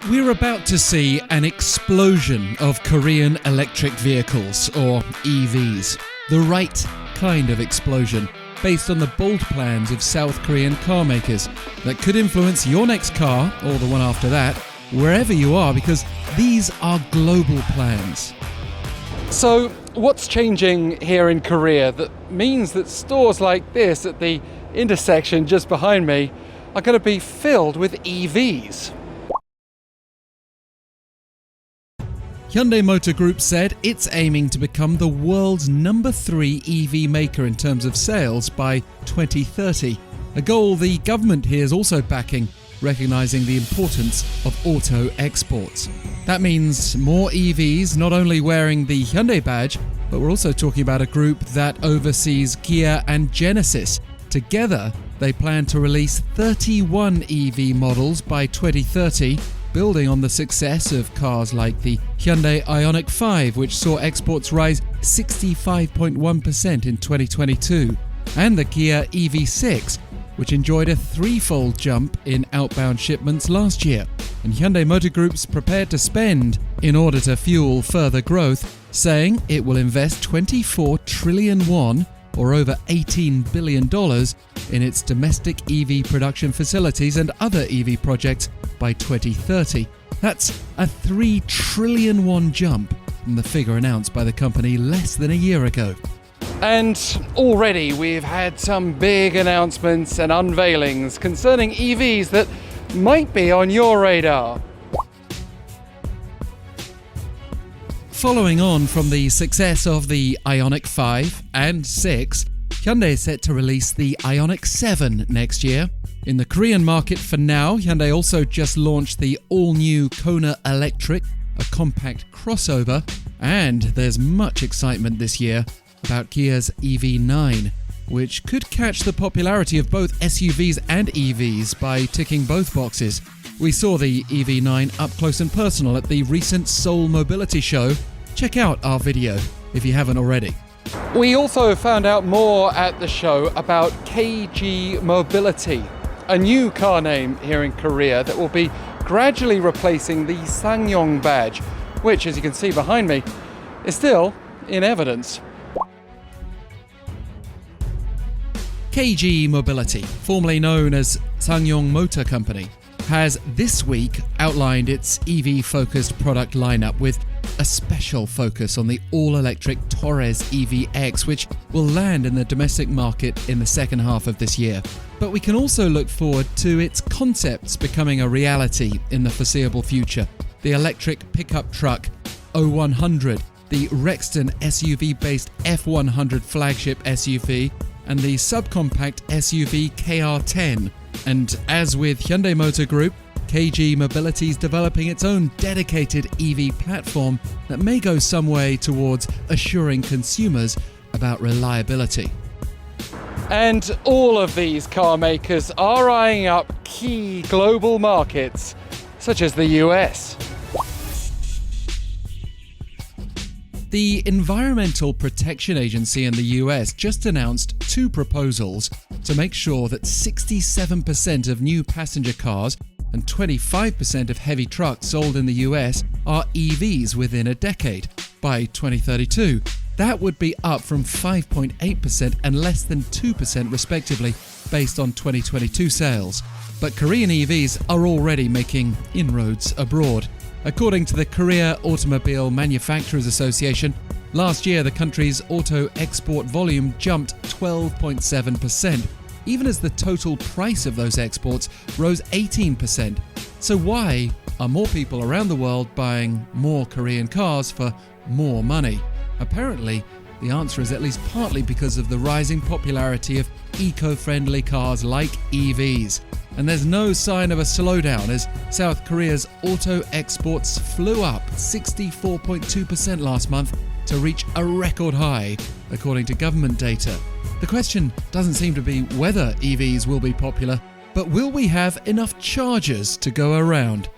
We're about to see an explosion of Korean electric vehicles, or EVs. The right kind of explosion, based on the bold plans of South Korean car makers that could influence your next car, or the one after that, wherever you are, because these are global plans. So, what's changing here in Korea that means that stores like this at the intersection just behind me are going to be filled with EVs? Hyundai Motor Group said it's aiming to become the world's number 3 EV maker in terms of sales by 2030, a goal the government here is also backing, recognising the importance of auto exports. That means more EVs not only wearing the Hyundai badge, but we're also talking about a group that oversees Kia and Genesis. Together, they plan to release 31 EV models by 2030, building on the success of cars like the Hyundai Ioniq 5, which saw exports rise 65.1% in 2022, and the Kia EV6, which enjoyed a threefold jump in outbound shipments last year. And Hyundai Motor Group's prepared to spend in order to fuel further growth, saying it will invest 24 trillion won, or over $18 billion, in its domestic EV production facilities and other EV projects by 2030. That's a 3 trillion won jump from the figure announced by the company less than a year ago. And already we've had some big announcements and unveilings concerning EVs that might be on your radar. Following on from the success of the Ioniq 5 and 6, Hyundai is set to release the Ioniq 7 next year. In the Korean market for now, Hyundai also just launched the all-new Kona Electric, a compact crossover, and there's much excitement this year about Kia's EV9, which could catch the popularity of both SUVs and EVs by ticking both boxes. We saw the EV9 up close and personal at the recent Seoul Mobility Show. Check out our video if you haven't already. We also found out more at the show about KGMobility, a new car name here in Korea that will be gradually replacing the Sangyong badge, which, as you can see behind me, is still in evidence. KGMobility, formerly known as Sangyong Motor Company, has this week outlined its EV-focused product lineup with a special focus on the all-electric Torres EVX, which will land in the domestic market in the second half of this year. But we can also look forward to its concepts becoming a reality in the foreseeable future. The electric pickup truck O100, the Rexton SUV-based F100 flagship SUV, and the subcompact SUV KR10. And as with Hyundai Motor Group, KGMobility is developing its own dedicated EV platform that may go some way towards assuring consumers about reliability. And all of these car makers are eyeing up key global markets, such as the US. The Environmental Protection Agency in the US just announced 2 proposals to make sure that 67% of new passenger cars and 25% of heavy trucks sold in the US are EVs within a decade. By 2032, that would be up from 5.8% and less than 2% respectively, based on 2022 sales. But Korean EVs are already making inroads abroad. According to the Korea Automobile Manufacturers Association, last year the country's auto export volume jumped 12.7%, even as the total price of those exports rose 18%. So why are more people around the world buying more Korean cars for more money? Apparently, the answer is at least partly because of the rising popularity of eco-friendly cars like EVs. And there's no sign of a slowdown as South Korea's auto exports flew up 64.2% last month to reach a record high, according to government data. The question doesn't seem to be whether EVs will be popular, but will we have enough chargers to go around?